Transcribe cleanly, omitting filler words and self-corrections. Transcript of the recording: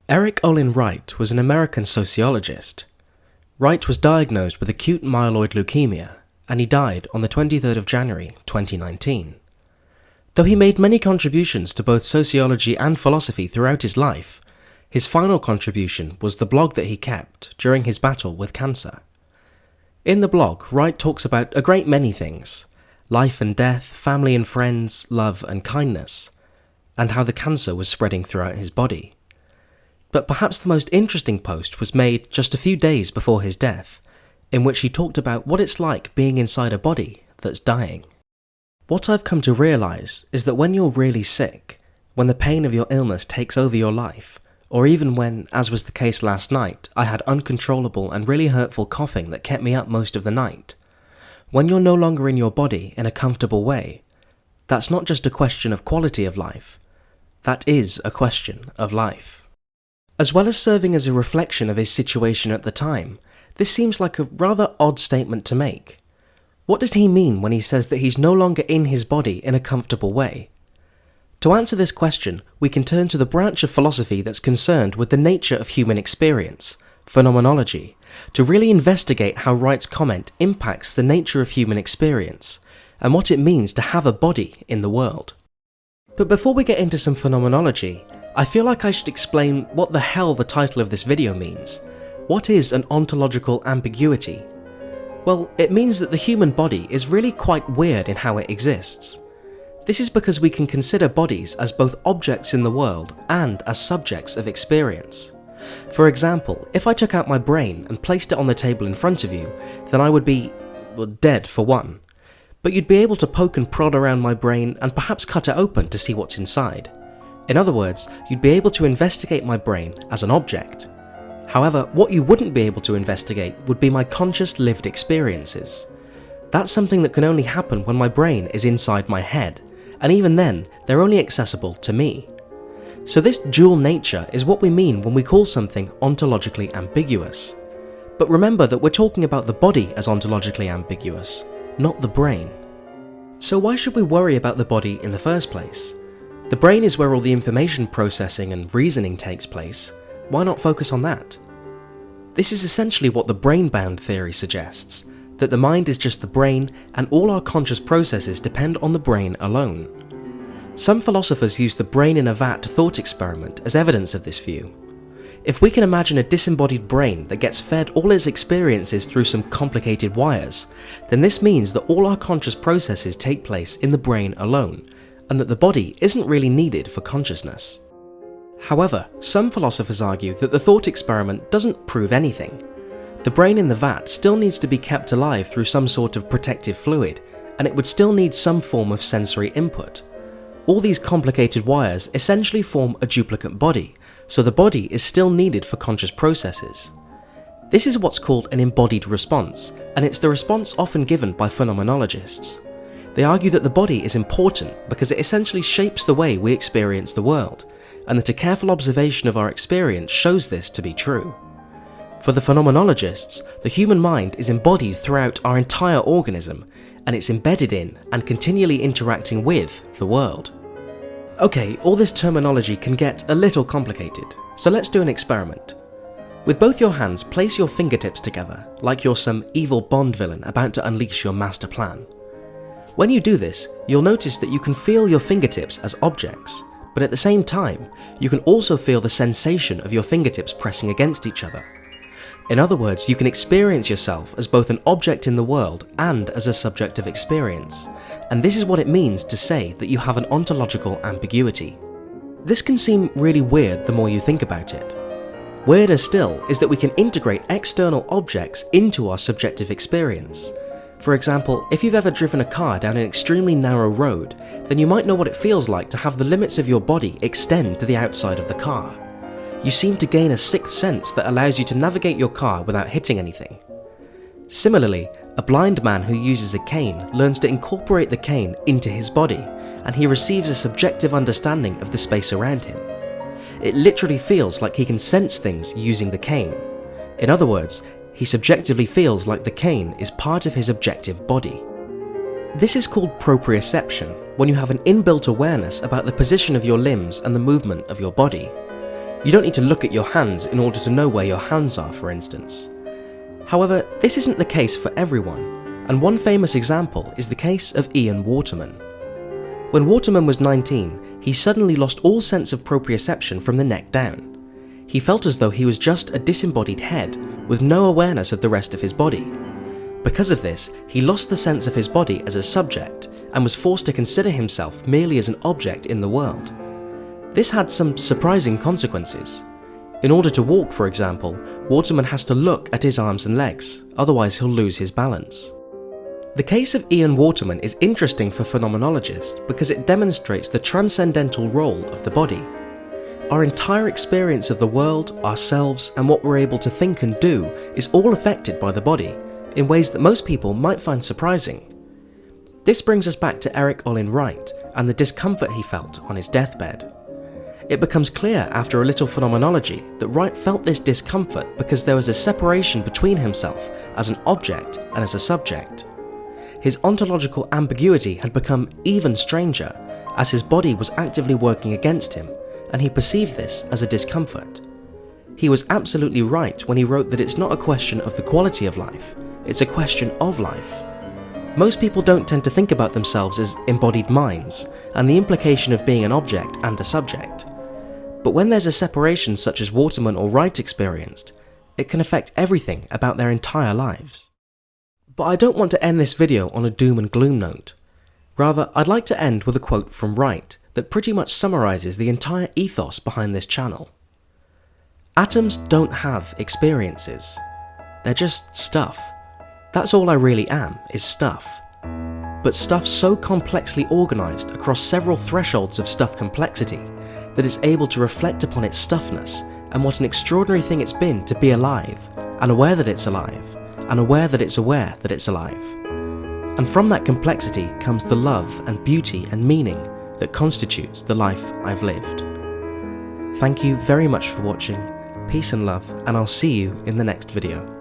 Erik Olin Wright was an American sociologist. Wright was diagnosed with acute myeloid leukemia, and he died on the 23rd of January 2019. Though he made many contributions to both sociology and philosophy throughout his life, his final contribution was the blog that he kept during his battle with cancer. In the blog, Wright talks about a great many things: life and death, family and friends, love and kindness, and how the cancer was spreading throughout his body. But perhaps the most interesting post was made just a few days before his death, in which he talked about what it's like being inside a body that's dying. What I've come to realise is that when you're really sick, when the pain of your illness takes over your life, or even when, as was the case last night, I had uncontrollable and really hurtful coughing that kept me up most of the night, when you're no longer in your body in a comfortable way, that's not just a question of quality of life, that is a question of life. As well as serving as a reflection of his situation at the time, this seems like a rather odd statement to make. What does he mean when he says that he's no longer in his body in a comfortable way? To answer this question, we can turn to the branch of philosophy that's concerned with the nature of human experience, Phenomenology, to really investigate how Wright's comment impacts the nature of human experience, and what it means to have a body in the world. But before we get into some phenomenology, I feel like I should explain what the hell the title of this video means. What is an ontological ambiguity? Well, it means that the human body is really quite weird in how it exists. This is because we can consider bodies as both objects in the world and as subjects of experience. For example, if I took out my brain and placed it on the table in front of you, then I would be, dead for one. But you'd be able to poke and prod around my brain and perhaps cut it open to see what's inside. In other words, you'd be able to investigate my brain as an object. However, what you wouldn't be able to investigate would be my conscious lived experiences. That's something that can only happen when my brain is inside my head, and even then, they're only accessible to me. So this dual nature is what we mean when we call something ontologically ambiguous. But remember that we're talking about the body as ontologically ambiguous, not the brain. So why should we worry about the body in the first place? The brain is where all the information processing and reasoning takes place. Why not focus on that? This is essentially what the brain-bound theory suggests, that the mind is just the brain and all our conscious processes depend on the brain alone. Some philosophers use the brain in a vat thought experiment as evidence of this view. If we can imagine a disembodied brain that gets fed all its experiences through some complicated wires, then this means that all our conscious processes take place in the brain alone, and that the body isn't really needed for consciousness. However, some philosophers argue that the thought experiment doesn't prove anything. The brain in the vat still needs to be kept alive through some sort of protective fluid, and it would still need some form of sensory input. All these complicated wires essentially form a duplicate body, so the body is still needed for conscious processes. This is what's called an embodied response, and it's the response often given by phenomenologists. They argue that the body is important because it essentially shapes the way we experience the world, and that a careful observation of our experience shows this to be true. For the phenomenologists, the human mind is embodied throughout our entire organism, and it's embedded in and continually interacting with the world. Okay, all this terminology can get a little complicated, so let's do an experiment. With both your hands, place your fingertips together, like you're some evil Bond villain about to unleash your master plan. When you do this, you'll notice that you can feel your fingertips as objects, but at the same time, you can also feel the sensation of your fingertips pressing against each other. In other words, you can experience yourself as both an object in the world and as a subject of experience, and this is what it means to say that you have an ontological ambiguity. This can seem really weird the more you think about it. Weirder still is that we can integrate external objects into our subjective experience. For example, if you've ever driven a car down an extremely narrow road, then you might know what it feels like to have the limits of your body extend to the outside of the car. You seem to gain a sixth sense that allows you to navigate your car without hitting anything. Similarly, a blind man who uses a cane learns to incorporate the cane into his body, and he receives a subjective understanding of the space around him. It literally feels like he can sense things using the cane. In other words, he subjectively feels like the cane is part of his objective body. This is called proprioception, when you have an inbuilt awareness about the position of your limbs and the movement of your body. You don't need to look at your hands in order to know where your hands are, for instance. However, this isn't the case for everyone, and one famous example is the case of Ian Waterman. When Waterman was 19, he suddenly lost all sense of proprioception from the neck down. He felt as though he was just a disembodied head, with no awareness of the rest of his body. Because of this, he lost the sense of his body as a subject, and was forced to consider himself merely as an object in the world. This had some surprising consequences. In order to walk, for example, Waterman has to look at his arms and legs, otherwise he'll lose his balance. The case of Ian Waterman is interesting for phenomenologists because it demonstrates the transcendental role of the body. Our entire experience of the world, ourselves, and what we're able to think and do is all affected by the body, in ways that most people might find surprising. This brings us back to Erik Olin Wright and the discomfort he felt on his deathbed. It becomes clear after a little phenomenology that Wright felt this discomfort because there was a separation between himself as an object and as a subject. His ontological ambiguity had become even stranger, as his body was actively working against him, and he perceived this as a discomfort. He was absolutely right when he wrote that it's not a question of the quality of life, it's a question of life. Most people don't tend to think about themselves as embodied minds, and the implication of being an object and a subject. But when there's a separation such as Waterman or Wright experienced, it can affect everything about their entire lives. But I don't want to end this video on a doom and gloom note. Rather, I'd like to end with a quote from Wright that pretty much summarizes the entire ethos behind this channel. Atoms don't have experiences. They're just stuff. That's all I really am, is stuff. But stuff so complexly organized across several thresholds of stuff complexity that it's able to reflect upon its stuffness and what an extraordinary thing it's been to be alive, and aware that it's alive, and aware that it's aware that it's alive. And from that complexity comes the love and beauty and meaning that constitutes the life I've lived. Thank you very much for watching, peace and love, and I'll see you in the next video.